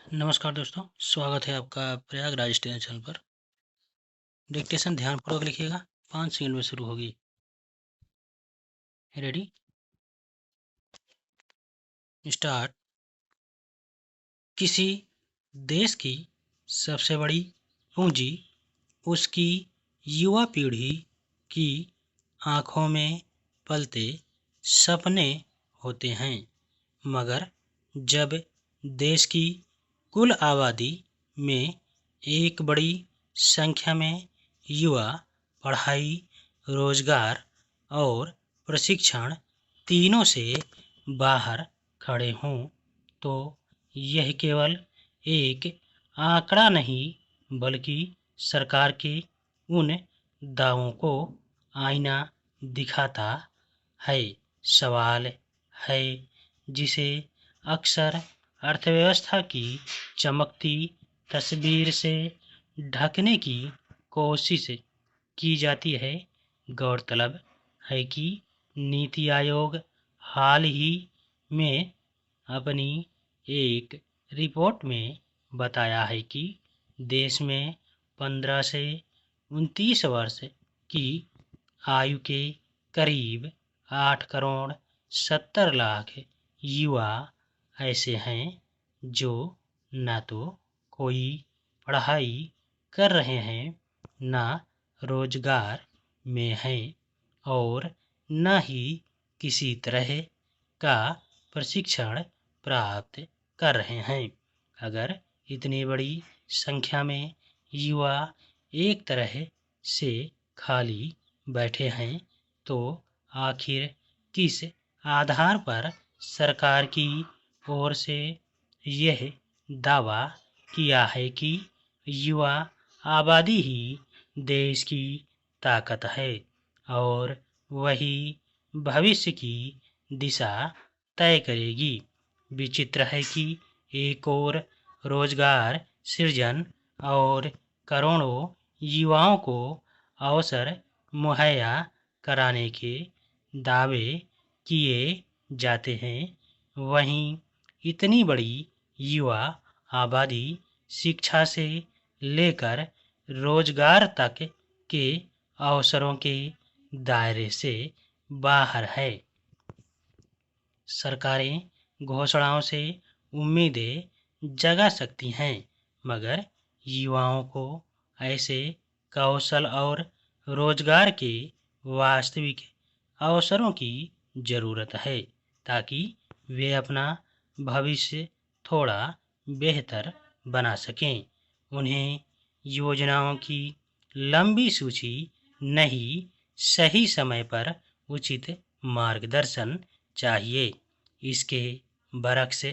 नमस्कार दोस्तों, स्वागत है आपका प्रयागराज स्टेशन चैनल पर। डिक्टेशन ध्यानपूर्वक लिखिएगा। 5 सेकंड में शुरू होगी। Ready, start. किसी देश की सबसे बड़ी पूंजी उसकी युवा पीढ़ी की आंखों में पलते सपने होते हैं, मगर जब देश की कुल आबादी में एक बड़ी संख्या में युवा पढ़ाई, रोजगार और प्रशिक्षण तीनों से बाहर खड़े हों, तो यह केवल एक आंकड़ा नहीं बल्कि सरकार के उन दावों को आईना दिखाता है। सवाल है जिसे अक्सर अर्थव्यवस्था की चमकती तस्वीर से ढकने की कोशिश की जाती है। गौरतलब है कि नीति आयोग हाल ही में अपनी एक रिपोर्ट में बताया है कि देश में 15 से 29 वर्ष की आयु के करीब 8 करोड़ 70 लाख युवा ऐसे हैं जो न तो कोई पढ़ाई कर रहे हैं, न रोजगार में हैं और न ही किसी तरह का प्रशिक्षण प्राप्त कर रहे हैं। अगर इतनी बड़ी संख्या में युवा एक तरह से खाली बैठे हैं, तो आखिर किस आधार पर सरकार की ओर से यह दावा किया है कि युवा आबादी ही देश की ताकत है और वही भविष्य की दिशा तय करेगी? विचित्र है कि एक और रोजगार सृजन और करोड़ों युवाओं को अवसर मुहैया कराने के दावे किए जाते हैं, वहीं इतनी बड़ी युवा आबादी शिक्षा से लेकर रोजगार तक के अवसरों के दायरे से बाहर है। सरकारें घोषणाओं से उम्मीदें जगा सकती हैं, मगर युवाओं को ऐसे कौशल और रोजगार के वास्तविक अवसरों की ज़रूरत है ताकि वे अपना भविष्य थोड़ा बेहतर बना सकें। उन्हें योजनाओं की लंबी सूची नहीं, सही समय पर उचित मार्गदर्शन चाहिए। इसके बरक्स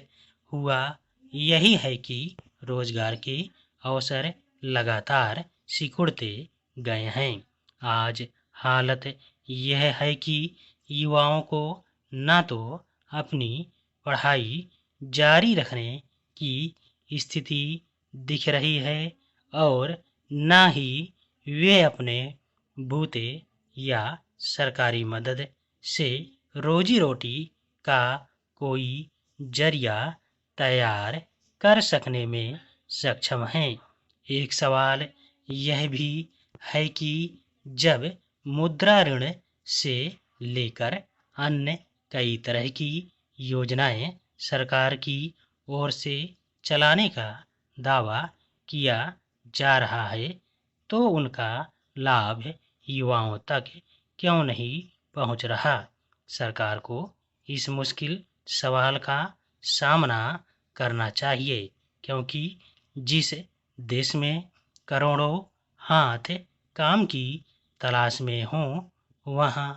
हुआ यही है कि रोजगार के अवसर लगातार सिकुड़ते गए हैं। आज हालत यह है कि युवाओं को न तो अपनी पढ़ाई जारी रखने की स्थिति दिख रही है और न ही वे अपने बूते या सरकारी मदद से रोजी रोटी का कोई जरिया तैयार कर सकने में सक्षम हैं। एक सवाल यह भी है कि जब मुद्रा ऋण से लेकर अन्य कई तरह की योजनाएं सरकार की ओर से चलाने का दावा किया जा रहा है, तो उनका लाभ युवाओं तक क्यों नहीं पहुंच रहा? सरकार को इस मुश्किल सवाल का सामना करना चाहिए, क्योंकि जिस देश में करोड़ों हाथ काम की तलाश में हों, वहाँ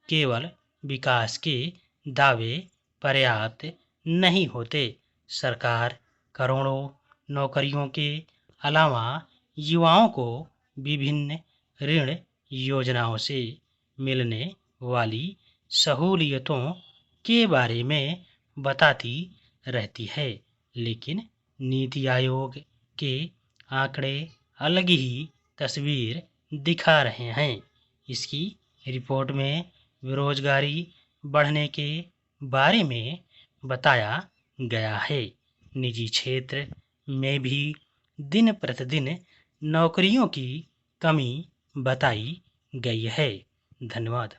केवल विकास के दावे पर्याप्त नहीं होते। सरकार करोड़ों नौकरियों के अलावा युवाओं को विभिन्न ऋण योजनाओं से मिलने वाली सहूलियतों के बारे में बताती रहती है, लेकिन नीति आयोग के आंकड़े अलग ही तस्वीर दिखा रहे हैं। इसकी रिपोर्ट में बेरोजगारी बढ़ने के बारे में बताया गया है। निजी क्षेत्र में भी दिन प्रतिदिन नौकरियों की कमी बताई गई है। धन्यवाद।